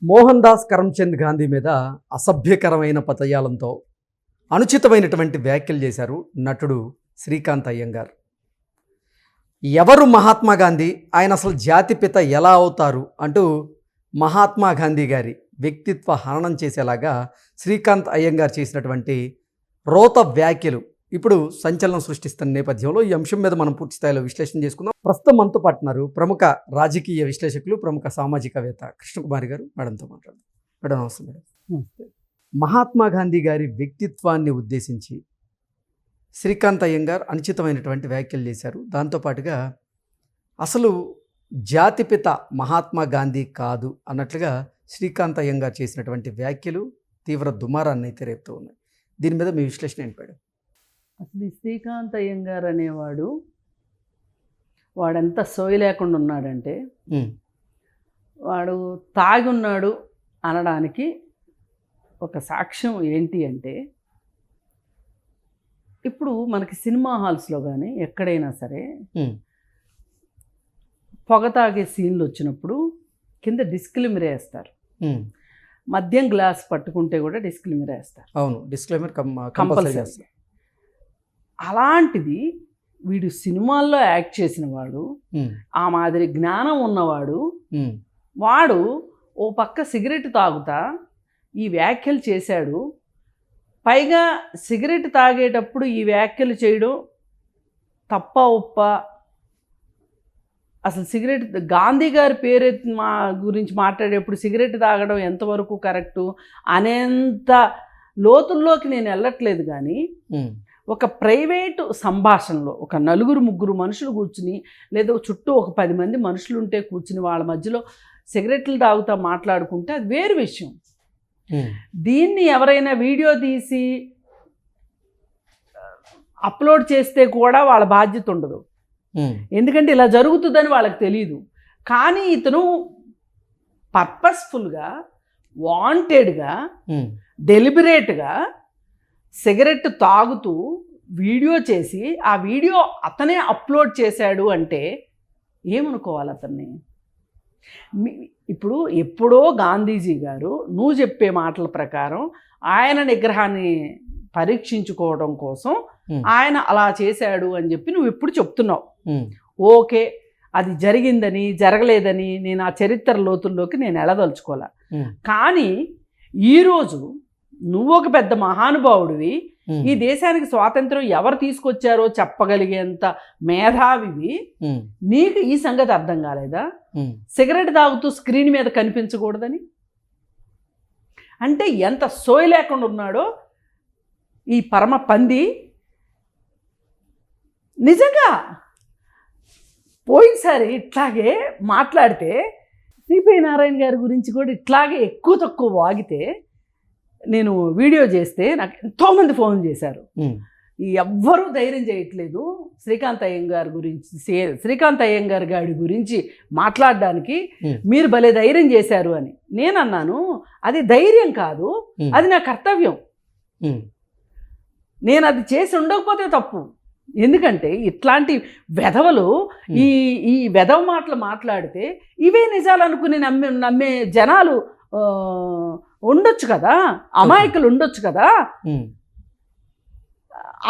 మోహన్ దాస్ కరమ్చంద్ గాంధీ మీద అసభ్యకరమైన పదజాలంతో అనుచితమైనటువంటి వ్యాఖ్యలు చేశారు నటుడు శ్రీకాంత్ అయ్యంగార్. ఎవరు మహాత్మా గాంధీ, ఆయన అసలు జాతిపిత ఎలా అవుతారు అంటూ మహాత్మా గాంధీ గారి వ్యక్తిత్వ హననం చేసేలాగా శ్రీకాంత్ అయ్యంగార్ చేసినటువంటి రోత వ్యాఖ్యలు ఇప్పుడు సంచలనం సృష్టిస్తున్న నేపథ్యంలో ఈ అంశం మీద మనం పూర్తి స్థాయిలో విశ్లేషణ చేసుకుందాం. ప్రస్తుతం మనతో పాటున్నారు ప్రముఖ రాజకీయ విశ్లేషకులు, ప్రముఖ సామాజికవేత్త కృష్ణకుమారి గారు. మేడంతో మాట్లాడదాం. మేడం నమస్తే. మేడం నమస్తే. మహాత్మా గాంధీ గారి వ్యక్తిత్వాన్ని ఉద్దేశించి శ్రీకాంత్ అయ్యంగార్ అనుచితమైనటువంటి వ్యాఖ్యలు చేశారు. దాంతోపాటుగా అసలు జాతిపిత మహాత్మా గాంధీ కాదు అన్నట్లుగా శ్రీకాంత్ అయ్యంగార్ చేసినటువంటి వ్యాఖ్యలు తీవ్ర దుమారాన్ని అయితే రేపుతూ ఉన్నాయి. దీని మీద మీ విశ్లేషణ ఏంటి? అసలు ఈ శ్రీకాంత్ అయ్యంగార్ అనేవాడు వాడంతా సోయి లేకుండా ఉన్నాడంటే వాడు తాగి ఉన్నాడు అనడానికి ఒక సాక్ష్యం ఏంటి అంటే, ఇప్పుడు మనకి సినిమా హాల్స్లో కానీ ఎక్కడైనా సరే పొగ తాగే సీన్లు వచ్చినప్పుడు కింద డిస్క్లైమర్ వేస్తారు. మద్యం గ్లాస్ పట్టుకుంటే కూడా డిస్క్లైమర్ వేస్తారు. అవును, డిస్క్లైమర్ కంపల్సరీ. అలాంటిది వీడు సినిమాల్లో యాక్ట్ చేసిన వాడు, ఆ మాదిరి జ్ఞానం ఉన్నవాడు, వాడు ఓ పక్క సిగరెట్ తాగుతా ఈ వ్యాఖ్యలు చేశాడు. పైగా సిగరెట్ తాగేటప్పుడు ఈ వ్యాఖ్యలు చేయడం తప్ప ఒప్ప? అసలు సిగరెట్ గాంధీ గారి పేరు గురించి మాట్లాడేప్పుడు సిగరెట్ తాగడం ఎంతవరకు కరెక్టు అనేంత లోతుల్లోకి నేను వెళ్ళట్లేదు. కానీ ఒక ప్రైవేటు సంభాషణలో ఒక నలుగురు ముగ్గురు మనుషులు కూర్చుని, లేదా చుట్టూ ఒక 10 మంది మనుషులు ఉంటే కూర్చుని వాళ్ళ మధ్యలో సిగరెట్లు తాగుతా మాట్లాడుకుంటే అది వేరు విషయం. దీన్ని ఎవరైనా వీడియో తీసి అప్లోడ్ చేస్తే కూడా వాళ్ళ బాధ్యత ఉండదు. ఎందుకంటే ఇలా జరుగుతుందని వాళ్ళకి తెలియదు. కానీ ఇతను పర్పస్ఫుల్గా, వాంటెడ్గా, డెలిబరేట్గా సిగరెట్ తాగుతూ వీడియో చేసి ఆ వీడియో అతనే అప్లోడ్ చేశాడు అంటే ఏమనుకోవాలి అతన్ని? ఇప్పుడు ఎప్పుడో గాంధీజీ గారు నువ్వు చెప్పే మాటల ప్రకారం ఆయన నిగ్రహాన్ని పరీక్షించుకోవడం కోసం ఆయన అలా చేశాడు అని చెప్పి నువ్వు ఎప్పుడు చెప్తున్నావు. ఓకే, అది జరిగిందని జరగలేదని నేను ఆ చరిత్ర లోతుల్లోకి నేను వెళ్ళదలుచుకోలే. కానీ ఈరోజు నువ్వు ఒక పెద్ద మహానుభావుడివి, ఈ దేశానికి స్వాతంత్రం ఎవరు తీసుకొచ్చారో చెప్పగలిగేంత మేధావివి, నీకు ఈ సంగతి అర్థం కాలేదా? సిగరెట్ తాగుతూ స్క్రీన్ మీద కనిపించకూడదని. అంటే ఎంత సోయి లేకుండా ఉన్నాడో ఈ పరమ పంది. నిజంగా పోయినసారి ఇట్లాగే మాట్లాడితే సిపి నారాయణ గారి గురించి కూడా ఇట్లాగే ఎక్కువ తక్కువ వాగితే, నేను వీడియో చేస్తే నాకు ఎంతోమంది ఫోన్ చేశారు. ఎవ్వరూ ధైర్యం చేయట్లేదు శ్రీకాంత్ అయ్యంగార్ గురించి, శ్రీకాంత్ అయ్యంగార్ గారి గురించి మాట్లాడడానికి మీరు భలే ధైర్యం చేశారు అని. నేను అన్నాను, అది ధైర్యం కాదు, అది నా కర్తవ్యం. నేను అది చేసి ఉండకపోతే తప్పు. ఎందుకంటే ఇట్లాంటి వెధవలు ఈ వెధవ మాటలు మాట్లాడితే ఇవే నిజాలు అనుకుని నమ్మే జనాలు ఉండొచ్చు కదా, అమాయకులు ఉండొచ్చు కదా.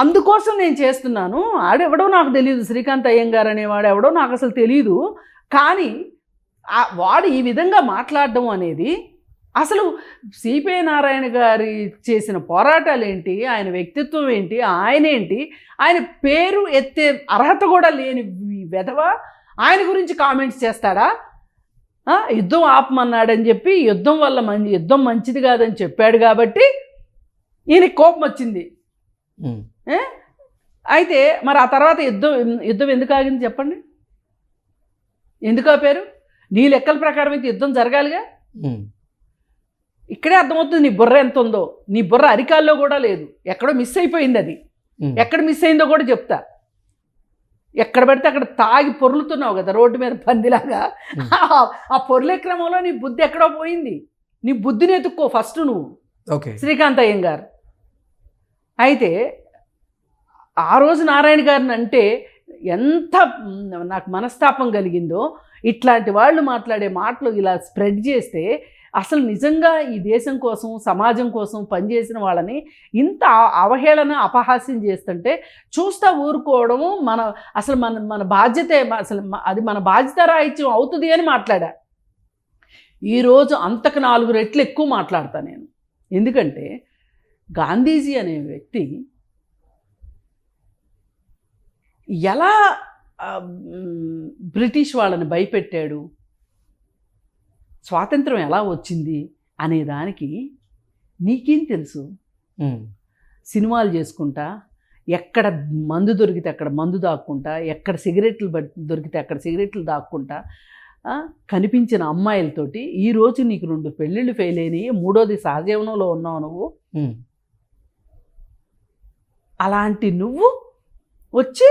అందుకోసం నేను చేస్తున్నాను. ఆడెవడో నాకు తెలియదు, శ్రీకాంత్ అయ్యంగార్ అనేవాడు ఎవడో నాకు అసలు తెలియదు. కానీ వాడు ఈ విధంగా మాట్లాడడం అనేది, అసలు సిపి నారాయణ గారి చేసిన పోరాటాలు ఏంటి, ఆయన వ్యక్తిత్వం ఏంటి, ఆయన ఏంటి, ఆయన పేరు ఎత్తే అర్హత కూడా లేని వెధవ ఆయన గురించి కామెంట్స్ చేస్తాడా? యుద్ధం ఆపమన్నాడని చెప్పి యుద్ధం వల్ల యుద్ధం మంచిది కాదని చెప్పాడు కాబట్టి ఈయనకి కోపం వచ్చింది. అయితే మరి ఆ తర్వాత యుద్ధం ఎందుకు ఆగింది చెప్పండి? ఎందుకు ఆపారు? నీ లెక్కల ప్రకారం అయితే యుద్ధం జరగాలిగా. ఇక్కడే అర్థమవుతుంది నీ బుర్ర ఎంత ఉందో. నీ బుర్ర అరికాల్లో కూడా లేదు, ఎక్కడో మిస్ అయిపోయింది. అది ఎక్కడ మిస్ అయిందో కూడా చెప్తా. ఎక్కడ పడితే అక్కడ తాగి పొర్లుతున్నావు కదా రోడ్డు మీద పందిలాగా. ఆ పొర్లే క్రమంలో నీ బుద్ధి ఎక్కడో పోయింది. నీ బుద్ధిని ఎత్తుక్కో ఫస్ట్ నువ్వు. ఓకే, శ్రీకాంత్ అయ్యంగార్. అయితే ఆ రోజు నారాయణ గారిని అంటే ఎంత నాకు మనస్తాపం కలిగిందో. ఇట్లాంటి వాళ్ళు మాట్లాడే మాటలు ఇలా స్ప్రెడ్ చేస్తే అసలు నిజంగా ఈ దేశం కోసం సమాజం కోసం పనిచేసిన వాళ్ళని ఇంత అవహేళన అపహాస్యం చేస్తుంటే చూస్తా ఊరుకోవడము అసలు మన బాధ్యతే, అసలు అది మన బాధ్యత రాహిత్యం అవుతుంది అని మాట్లాడా. ఈరోజు అంతకు 4 రెట్లు ఎక్కువ మాట్లాడతా నేను. ఎందుకంటే గాంధీజీ అనే వ్యక్తి ఎలా బ్రిటిష్ వాళ్ళని భయపెట్టాడు, స్వాతంత్రం ఎలా వచ్చింది అనే దానికి నీకేం తెలుసు? సినిమాలు చేసుకుంటా, ఎక్కడ మందు దొరికితే అక్కడ మందు దాక్కుంటా, ఎక్కడ సిగరెట్లు దొరికితే అక్కడ సిగరెట్లు దాక్కుంటా కనిపించిన అమ్మాయిలతోటి ఈరోజు నీకు 2 పెళ్ళిళ్ళు ఫెయిల్ అయినాయి, 3వది సహజీవనంలో ఉన్నావు నువ్వు. అలాంటి నువ్వు వచ్చి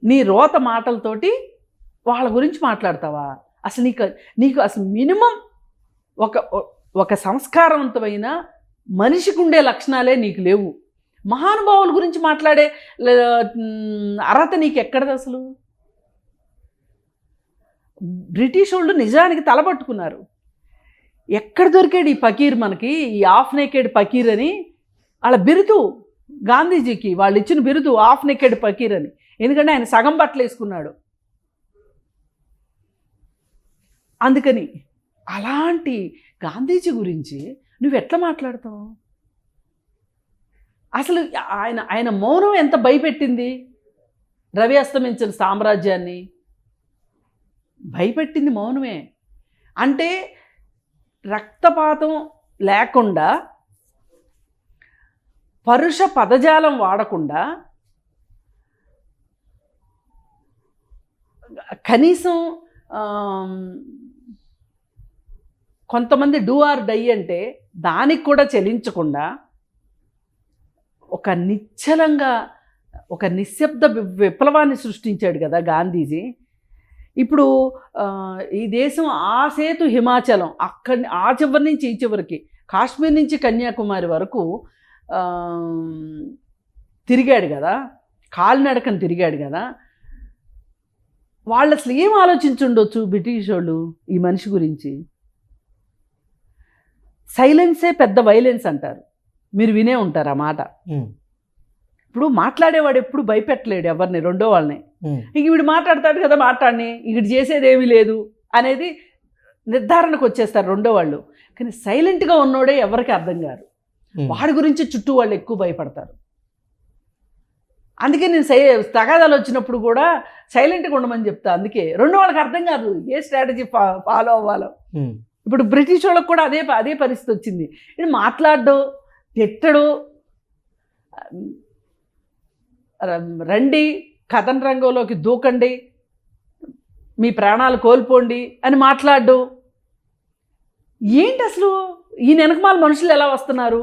నీ రోత మాటలతోటి వాళ్ళ గురించి మాట్లాడతావా? అసలు నీకు అసలు మినిమం ఒక సంస్కారవంతమైన మనిషికి ఉండే లక్షణాలే నీకు లేవు. మహానుభావుల గురించి మాట్లాడే అర్హత నీకు ఎక్కడది అసలు? బ్రిటిష్ వాళ్ళు నిజానికి తలపట్టుకున్నారు. ఎక్కడ దొరికాడు ఈ ఫకీర్ మనకి, ఈ హాఫ్ నేకెడ్ ఫకీర్ అని వాళ్ళ బిరుదు. గాంధీజీకి వాళ్ళు ఇచ్చిన బిరుదు హాఫ్ నేకెడ్ ఫకీర్ అని. ఎందుకంటే ఆయన సగం బట్టలు వేసుకున్నాడు. అందుకని అలాంటి గాంధీజీ గురించి నువ్వు ఎట్లా మాట్లాడతావు? అసలు ఆయన మౌనం ఎంత భయపెట్టింది రవి అస్తమించిన సామ్రాజ్యాన్ని. భయపెట్టింది మౌనమే. అంటే రక్తపాతం లేకుండా, పరుష పదజాలం వాడకుండా, కనీసం కొంతమంది డూ ఆర్ డై అంటే దానికి కూడా చెలించకుండా ఒక నిశ్చలంగా ఒక నిశ్శబ్ద విప్లవాన్ని సృష్టించాడు కదా గాంధీజీ. ఇప్పుడు ఈ దేశం ఆ సేతు హిమాచలం, ఆ చివరి నుంచి ఈ చివరికి, కాశ్మీర్ నుంచి కన్యాకుమారి వరకు తిరిగాడు కదా, కాలినడకని తిరిగాడు కదా. వాళ్ళు అసలు ఏం ఆలోచించుండొచ్చు బ్రిటిష్ వాళ్ళు ఈ మనిషి గురించి? సైలెన్సే పెద్ద వైలెన్స్ అంటారు, మీరు వినే ఉంటారు ఆ మాట. ఇప్పుడు మాట్లాడేవాడు ఎప్పుడు భయపెట్టలేడు ఎవరిని, రెండో వాళ్ళని. ఇంక వీడు మాట్లాడతాడు కదా, మాట్లాడిని ఇక్కడ చేసేది ఏమీ లేదు అనేది నిర్ధారణకు వచ్చేస్తారు రెండో వాళ్ళు. కానీ సైలెంట్గా ఉన్నోడే ఎవరికి అర్థం కాదు. వాడి గురించి చుట్టూ వాళ్ళు ఎక్కువ భయపడతారు. అందుకే నేను తగాదాలు వచ్చినప్పుడు కూడా సైలెంట్గా ఉండమని చెప్తా. అందుకే రెండో వాళ్ళకి అర్థం కాదు ఏ స్ట్రాటజీ ఫాలో అవ్వాలో. ఇప్పుడు బ్రిటిష్ వాళ్ళకి కూడా అదే పరిస్థితి వచ్చింది. ఇది మాట్లాడడు, తిట్టడు, రండి కథన రంగంలోకి దూకండి, మీ ప్రాణాలు కోల్పోండి అని మాట్లాడు. ఏంటి అసలు ఈయన వెనకమాల మనుషులు ఎలా వస్తున్నారు,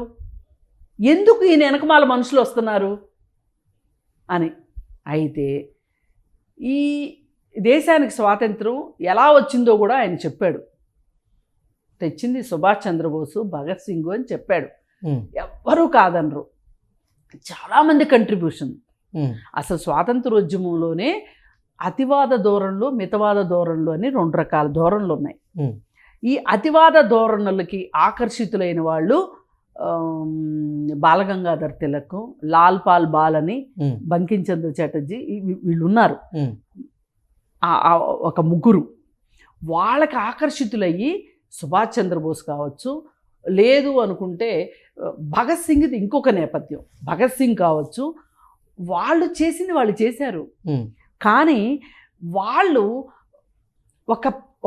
ఎందుకు ఈయన వెనకమాల మనుషులు వస్తున్నారు అని. అయితే ఈ దేశానికి స్వాతంత్రం ఎలా వచ్చిందో కూడా ఆయన చెప్పాడు. తెచ్చింది సుభాష్ చంద్రబోసు, భగత్ సింగ్ అని చెప్పాడు. ఎవ్వరూ కాదనరు, చాలామంది కంట్రిబ్యూషన్. అసలు స్వాతంత్రోద్యమంలోనే అతివాద ధోరణులు, మితవాద ధోరణులు అని 2 రకాల ధోరణులు ఉన్నాయి. ఈ అతివాద ధోరణులకి ఆకర్షితులైన వాళ్ళు బాలగంగాధర్ తిలక్, లాల్ పాల్ బాల్ అని, బంకించంద్ర చటర్జీ, వీళ్ళు ఉన్నారు. ఒక 3 వాళ్ళకి ఆకర్షితులయ్యి సుభాష్ చంద్రబోస్ కావచ్చు, లేదు అనుకుంటే భగత్ సింగ్ది ఇంకొక నేపథ్యం, భగత్ సింగ్ కావచ్చు. వాళ్ళు చేసింది వాళ్ళు చేశారు. కానీ వాళ్ళు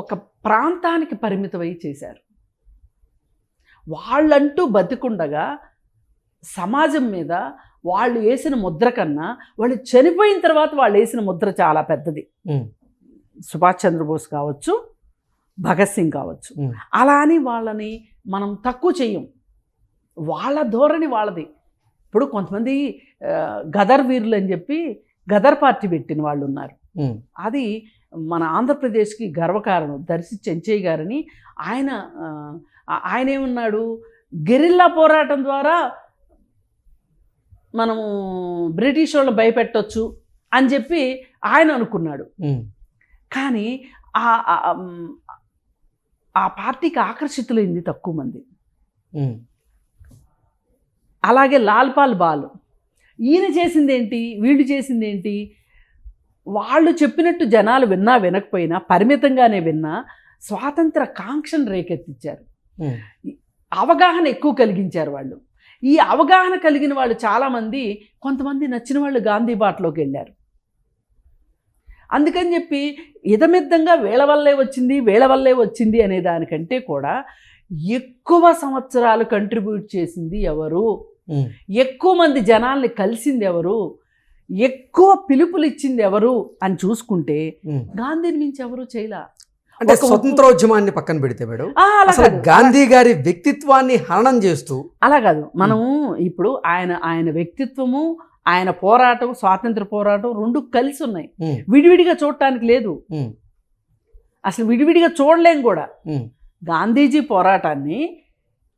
ఒక ప్రాంతానికి పరిమితమై చేశారు. వాళ్ళంటూ బతికుండగా సమాజం మీద వాళ్ళు వేసిన ముద్ర కన్నా వాళ్ళు చనిపోయిన తర్వాత వాళ్ళు వేసిన ముద్ర చాలా పెద్దది. సుభాష్ చంద్రబోస్ కావచ్చు, భగత్ సింగ్ కావచ్చు. అలా అని వాళ్ళని మనం తక్కువ చెయ్యం, వాళ్ళ ధోరణి వాళ్ళది. ఇప్పుడు కొంతమంది గదర్ వీరులు అని చెప్పి గదర్ పార్టీ పెట్టిన వాళ్ళు ఉన్నారు. అది మన ఆంధ్రప్రదేశ్కి గర్వకారణం. దర్శి చెంచయ్య గారని ఆయన ఏమన్నాడు, గెరిల్లా పోరాటం ద్వారా మనము బ్రిటిష్ వాళ్ళని భయపెట్టవచ్చు అని చెప్పి ఆయన అనుకున్నాడు. కానీ ఆ పార్టీకి ఆకర్షితులైంది తక్కువ మంది. అలాగే లాల్పాల్ బాల్, ఈయన చేసిందేంటి, వీళ్ళు చేసిందేంటి, వాళ్ళు చెప్పినట్టు జనాలు విన్నా వినకపోయినా పరిమితంగానే విన్నా స్వాతంత్ర కాంక్షను రేకెత్తించారు, అవగాహన ఎక్కువ కలిగించారు వాళ్ళు. ఈ అవగాహన కలిగిన వాళ్ళు చాలామంది, కొంతమంది నచ్చిన వాళ్ళు గాంధీ బాటలోకి వెళ్ళారు. అందుకని చెప్పి ఇదమిద్దంగా వీళ్ళ వల్లే వచ్చింది అనే దానికంటే కూడా ఎక్కువ సంవత్సరాలు కంట్రిబ్యూట్ చేసింది ఎవరు, ఎక్కువ మంది జనాల్ని కలిసింది ఎవరు, ఎక్కువ పిలుపులు ఇచ్చింది ఎవరు అని చూసుకుంటే గాంధీని మించి ఎవరు చేయలా. అంటే స్వతంత్రోద్యమాన్ని పక్కన పెడితే మేడం, అసలు గాంధీ గారి వ్యక్తిత్వాన్ని హననం చేస్తూ అలా కాదు. మనం ఇప్పుడు ఆయన వ్యక్తిత్వము, ఆయన పోరాటం, స్వాతంత్ర పోరాటం రెండు కలిసి ఉన్నాయి, విడివిడిగా చూడటానికి లేదు. అసలు విడివిడిగా చూడలేం కూడా. గాంధీజీ పోరాటాన్ని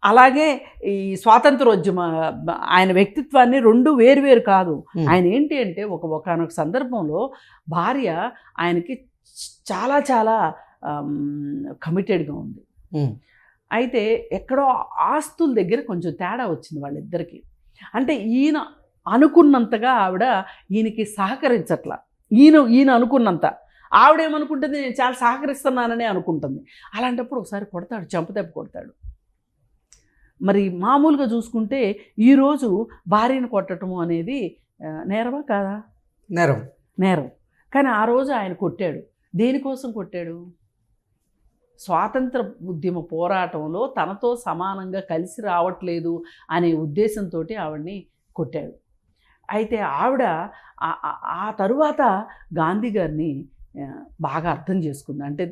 అలాగే ఈ స్వాతంత్రోద్యమ ఆయన వ్యక్తిత్వాన్ని రెండు వేరు కాదు. ఆయన ఏంటి అంటే ఒకనొక సందర్భంలో భార్య ఆయనకి చాలా చాలా కమిటెడ్గా ఉంది. అయితే ఎక్కడో ఆస్తుల దగ్గర కొంచెం తేడా వచ్చింది వాళ్ళిద్దరికి. అంటే ఈయన అనుకున్నంతగా ఆవిడ ఈయనకి సహకరించట్లా. ఈయన అనుకున్నంత ఆవిడేమనుకుంటుంది, నేను చాలా సహకరిస్తున్నాననే అనుకుంటుంది. అలాంటప్పుడు ఒకసారి కొడతాడు, చెంపదెబ్బ కొడతాడు. మరి మామూలుగా చూసుకుంటే ఈరోజు భార్యను కొట్టడము అనేది నేరమా కాదా? నేరం. కానీ ఆ రోజు ఆయన కొట్టాడు. దేనికోసం కొట్టాడు? స్వాతంత్ర ఉద్యమ పోరాటంలో తనతో సమానంగా కలిసి రావట్లేదు అనే ఉద్దేశంతో ఆవిడని కొట్టాడు. అయితే ఆవిడ ఆ తరువాత గాంధీ గారిని బాగా అర్థం చేసుకుంది. అంటే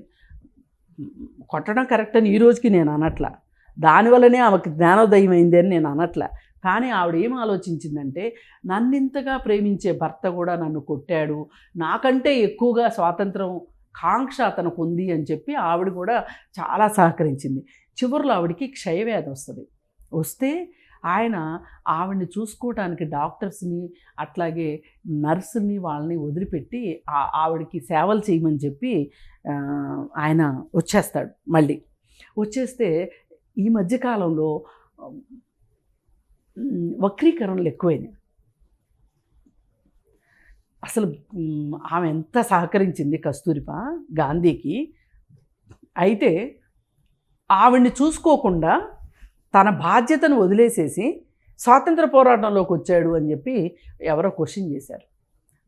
కొట్టడం కరెక్ట్ అని ఈ రోజుకి నేను అనట్లా, దానివల్లనే ఆమెకు జ్ఞానోదయం అయింది అని నేను అనట్లా. కానీ ఆవిడ ఏం ఆలోచించిందంటే, నన్నింతగా ప్రేమించే భర్త కూడా నన్ను కొట్టాడు, నాకంటే ఎక్కువగా స్వాతంత్రం కాంక్ష అతనికి ఉంది అని చెప్పి ఆవిడ కూడా చాలా సహకరించింది. చివరిలో ఆవిడకి క్షయవ్యాధి వస్తే ఆయన ఆవిడని చూసుకోవడానికి డాక్టర్స్ని అట్లాగే నర్సుని వాళ్ళని వదిలిపెట్టి ఆవిడకి సేవలు చేయమని చెప్పి ఆయన వచ్చేస్తాడు. మళ్ళీ వచ్చేస్తే ఈ మధ్యకాలంలో వక్రీకరణలు ఎక్కువైనాయి. అసలు ఆమె ఎంత సహకరించింది కస్తూరిబా గాంధీకి. అయితే ఆవిడ్ని చూసుకోకుండా తన బాధ్యతను వదిలేసేసి స్వాతంత్ర పోరాటంలోకి వచ్చాడు అని చెప్పి ఎవరో క్వశ్చన్ చేశారు.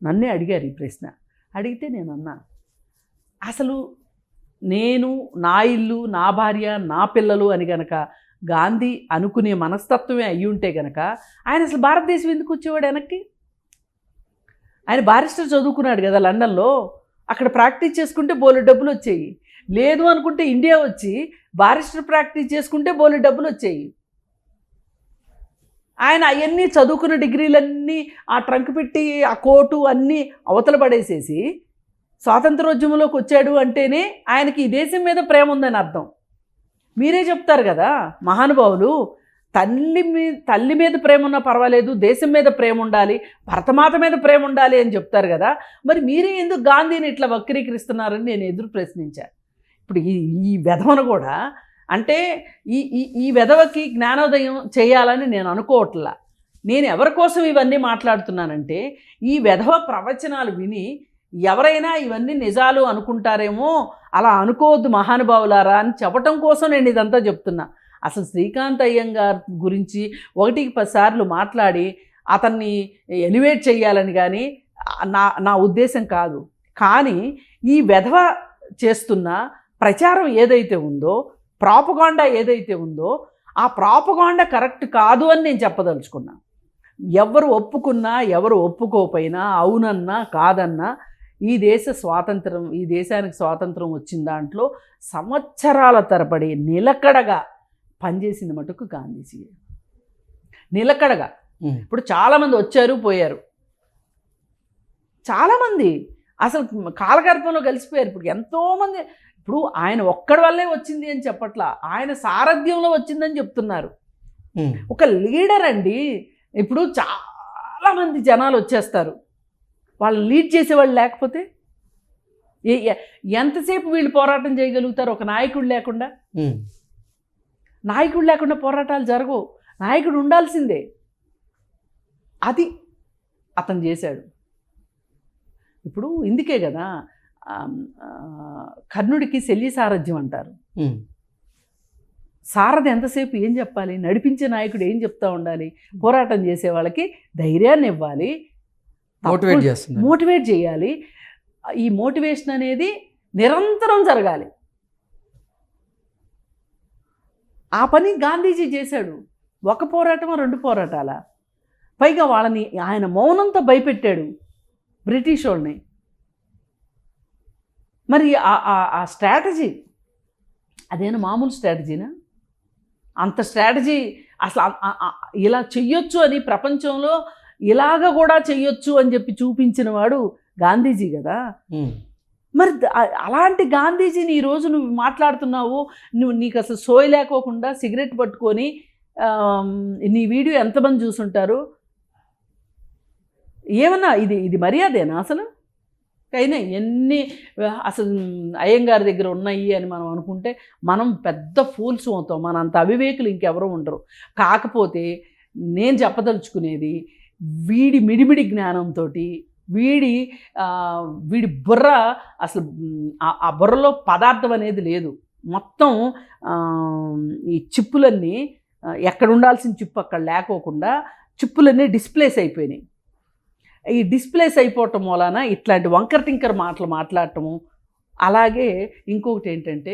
నన్నే అడిగారు ఈ ప్రశ్న. అడిగితే నేను అన్నా, అసలు నేను, నా ఇల్లు, నా భార్య, నా పిల్లలు అని గనక గాంధీ అనుకునే మనస్తత్వమే అయ్యి ఉంటే గనక ఆయన అసలు భారతదేశం ఎందుకు వచ్చేవాడు వెనక్కి? ఆయన బారిస్టర్ చదువుకున్నాడు కదా లండన్లో, అక్కడ ప్రాక్టీస్ చేసుకుంటే బోలెడు డబ్బులు వచ్చాయి. లేదు అనుకుంటే ఇండియా వచ్చి బారిస్టర్ ప్రాక్టీస్ చేసుకుంటే బోలెడు డబ్బులు వచ్చాయి. ఆయన అవన్నీ చదువుకున్న డిగ్రీలన్నీ ఆ ట్రంక్ పెట్టి ఆ కోటు అన్నీ అవతల పడేసేసి స్వాతంత్రోద్యమంలోకి వచ్చాడు అంటేనే ఆయనకి ఈ దేశం మీద ప్రేమ ఉందని అర్థం. మీరే చెప్తారు కదా మహానుభావులు, తల్లి మీద ప్రేమ ఉన్నా పర్వాలేదు, దేశం మీద ప్రేమ ఉండాలి, భరతమాత మీద ప్రేమ ఉండాలి అని చెప్తారు కదా. మరి మీరే ఎందుకు గాంధీని ఇట్లా వక్రీకరిస్తున్నారని నేను ఎదురు ప్రశ్నించాను. ఇప్పుడు ఈ వెధవను కూడా, అంటే ఈ వెధవకి జ్ఞానోదయం చేయాలని నేను అనుకోవట్లా. నేను ఎవరి కోసం ఇవన్నీ మాట్లాడుతున్నానంటే, ఈ వెధవ ప్రవచనాలు విని ఎవరైనా ఇవన్నీ నిజాలు అనుకుంటారేమో, అలా అనుకోవద్దు మహానుభావులారా అని చెప్పటం కోసం నేను ఇదంతా చెప్తున్నా. అసలు శ్రీకాంత్ అయ్యంగార్ గురించి 1-10 సార్లు మాట్లాడి అతన్ని ఎలివేట్ చేయాలని కానీ నా ఉద్దేశం కాదు. కానీ ఈ వెధవ చేస్తున్న ప్రచారం ఏదైతే ఉందో, ప్రాపగాండా ఏదైతే ఉందో, ఆ ప్రాపగాండా కరెక్ట్ కాదు అని నేను చెప్పదలుచుకున్నా. ఎవరు ఒప్పుకున్నా ఎవరు ఒప్పుకోకపోయినా, అవునన్నా కాదన్నా, ఈ దేశానికి స్వాతంత్రం వచ్చిన దాంట్లో సంవత్సరాల తరబడి నిలకడగా పనిచేసింది మటుకు గాంధీజీ. నిలకడగా. ఇప్పుడు చాలామంది వచ్చారు పోయారు, చాలామంది అసలు కాలగర్భంలో కలిసిపోయారు. ఇప్పుడు ఎంతోమంది, ఇప్పుడు ఆయన ఒక్కడి వల్లే వచ్చింది అని చెప్పట్లా, ఆయన సారథ్యంలో వచ్చిందని చెప్తున్నారు. ఒక లీడర్ అండి. ఇప్పుడు చాలామంది జనాలు వచ్చేస్తారు, వాళ్ళని లీడ్ చేసేవాళ్ళు లేకపోతే ఎంతసేపు వీళ్ళు పోరాటం చేయగలుగుతారు ఒక నాయకుడు లేకుండా? నాయకుడు లేకుండా పోరాటాలు జరగవు. నాయకుడు ఉండాల్సిందే. అది అతను చేశాడు. ఇప్పుడు ఇందుకే కదా కర్ణుడికి శల్య సారథ్యం అంటారు. సారథి ఎంతసేపు ఏం చెప్పాలి? నడిపించే నాయకుడు ఏం చెప్తా ఉండాలి? పోరాటం చేసే వాళ్ళకి ధైర్యాన్ని ఇవ్వాలి, మోటివేట్ చేయాలి. ఈ మోటివేషన్ అనేది నిరంతరం జరగాలి. ఆ పని గాంధీజీ చేశాడు. ఒక పోరాటమా, 2 పోరాటాల? పైగా వాళ్ళని ఆయన మౌనంతో భయపెట్టాడు బ్రిటిష్ వాళ్ళని. మరి ఆ స్ట్రాటజీ అదేనా మామూలు స్ట్రాటజీనా? అంత స్ట్రాటజీ అసలు ఇలా చెయ్యొచ్చు అని ప్రపంచంలో ఇలాగ కూడా చెయ్యొచ్చు అని చెప్పి చూపించిన వాడు గాంధీజీ కదా. మరి అలాంటి గాంధీజీని ఈరోజు నువ్వు మాట్లాడుతున్నావు. నీకు అసలు సోయి లేకోకుండా సిగరెట్ పట్టుకొని నీ వీడియో ఎంతమంది చూసుంటారు? ఏమన్నా ఇది మర్యాదేనా అసలు? అయినా ఎన్ని అసలు అయ్యంగారి దగ్గర ఉన్నాయి అని మనం అనుకుంటే మనం పెద్ద ఫూల్స్ అవుతాం. మనంత అవివేకులు ఇంకెవరూ ఉండరు. కాకపోతే నేను చెప్పదలుచుకునేది, వీడి మిడిమిడి జ్ఞానంతో వీడి బుర్ర అసలు ఆ బుర్రలో పదార్థం అనేది లేదు. మొత్తం ఈ చిప్పులన్నీ ఎక్కడ ఉండాల్సిన చిప్పు అక్కడ లేకోకుండా చిప్పులన్నీ డిస్ప్లేస్ అయిపోయినాయి. ఈ డిస్ప్లేస్ అయిపోవటం వలన ఇట్లాంటి వంకర్ టింకర్ మాటలు మాట్లాడటము. అలాగే ఇంకొకటి ఏంటంటే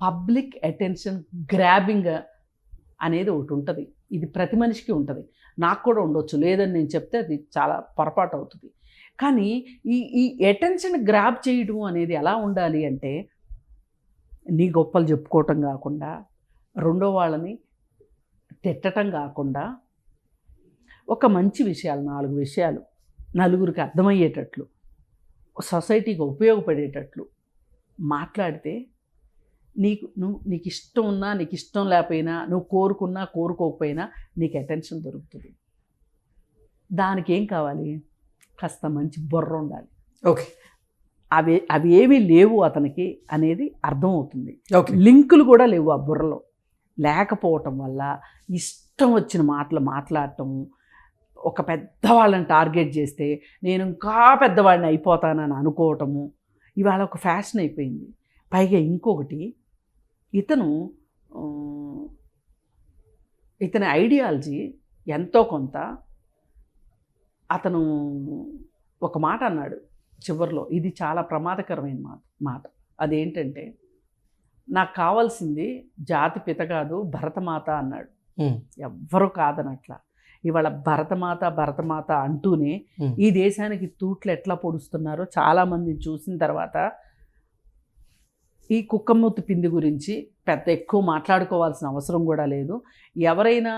పబ్లిక్ అటెన్షన్ గ్రాబింగ్ అనేది ఒకటి ఉంటుంది. ఇది ప్రతి మనిషికి ఉంటుంది, నాకు కూడా ఉండొచ్చు. లేదని నేను చెప్తే అది చాలా పొరపాటు అవుతుంది. కానీ ఈ అటెన్షన్ గ్రాబ్ చేయడం అనేది ఎలా ఉండాలి అంటే, నీ గొప్పలు చెప్పుకోవటం కాకుండా, రెండో వాళ్ళని తిట్టడం కాకుండా, ఒక మంచి విషయాలు 4 విషయాలు నలుగురికి అర్థమయ్యేటట్లు, సొసైటీకి ఉపయోగపడేటట్లు మాట్లాడితే నీకు ఇష్టం ఉన్నా నీకు ఇష్టం లేకపోయినా, నువ్వు కోరుకున్నా కోరుకోకపోయినా నీకు అటెన్షన్ దొరుకుతుంది. దానికి ఏం కావాలి? కాస్త మంచి బుర్ర ఉండాలి. ఓకే, అవి ఏమీ లేవు అతనికి అనేది అర్థమవుతుంది. లింకులు కూడా లేవు ఆ బుర్రలో. లేకపోవటం వల్ల ఇష్టం వచ్చిన మాటలు మాట్లాడటము, ఒక పెద్దవాళ్ళని టార్గెట్ చేస్తే నేను ఇంకా పెద్దవాడిని అయిపోతానని అనుకోవటము ఇవాళ ఒక ఫ్యాషన్ అయిపోయింది. పైగా ఇంకొకటి, ఇతని ఐడియాలజీ ఎంతో కొంత, అతను ఒక మాట అన్నాడు చివరిలో, ఇది చాలా ప్రమాదకరమైన మాట. అదేంటంటే, నాకు కావాల్సింది జాతి పిత కాదు భరతమాత అన్నాడు. ఎవ్వరూ కాదనట్లా. ఇవాళ భరతమాత అంటూనే ఈ దేశానికి తూట్లు ఎట్లా పొడుస్తున్నారో చాలామందిని చూసిన తర్వాత ఈ కుక్కమూతి పిండి గురించి పెద్ద ఎక్కువ మాట్లాడుకోవాల్సిన అవసరం కూడా లేదు. ఎవరైనా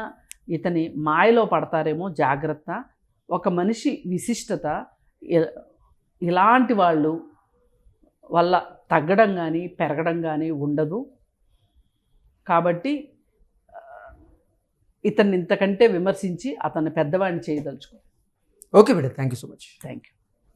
ఇతని మాయలో పడతారేమో జాగ్రత్త. ఒక మనిషి విశిష్టత ఇలాంటి వాళ్ళు వల్ల తగ్గడం కానీ పెరగడం కానీ ఉండదు. కాబట్టి ఇతన్ని ఇంతకంటే విమర్శించి అతన్ని పెద్దవాడిని చేయదలుచుకో. Okay madam, thank you so much. Thank you.